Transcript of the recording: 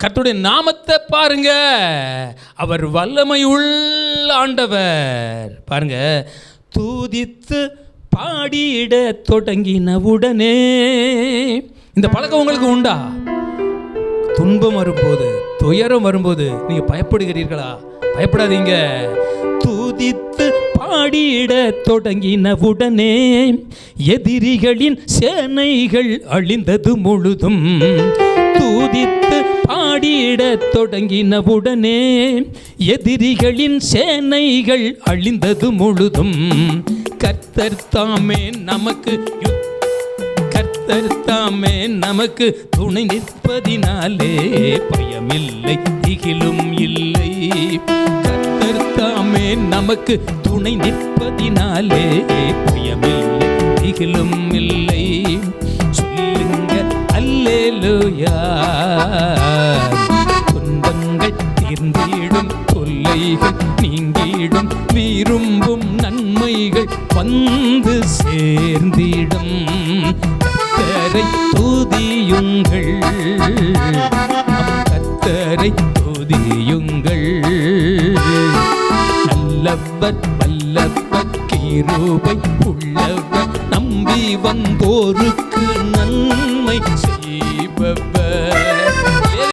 கர்த்தருடைய நாமத்தை பாருங்க, அவர் வல்லமை உள்ள ஆண்டவர். பாருங்க, தூதித்து பாடிட தொடங்கின உடனே. இந்த பழக்கம் உங்களுக்கு உண்டா? துன்பம் வரும்போது, துயரம் வரும்போது நீங்க பயப்படுகிறீர்களா? பயப்படாதீங்க. தூதித்து பாடிட தொடங்கின உடனே எதிரிகளின் சேனைகள் அழிந்தது முழுதும். தூதித்து பாடிட தொடங்கின உடனே எதிரிகளின் சேனைகள் அழிந்தது முழுதும். கர்த்தர் தாமே நமக்கு கர்த்தர் தாமே நமக்கு துணை நிற்பதினாலே பயமில்லை, திகிலும் இல்லை. கர்த்தர் தாமே நமக்கு துணை நிற்பதினாலே பயமில்லை, திகிலும் இல்லை. சொல்லுங்க அல்லேலூயா. துன்பங்கள் தீர்ந்திடும், தொல்லைகள் நீங்கிடும், விரும்பும் நன்மைகள் வந்து சேர்ந்திடும். கர்த்தரை துதியுங்கள், நம் கர்த்தரை துதியுங்கள். நல்லவர் வல்லவர் கிருபை உள்ளவர், நம்பி வந்தோருக்கு நன்மை செய்பவர்.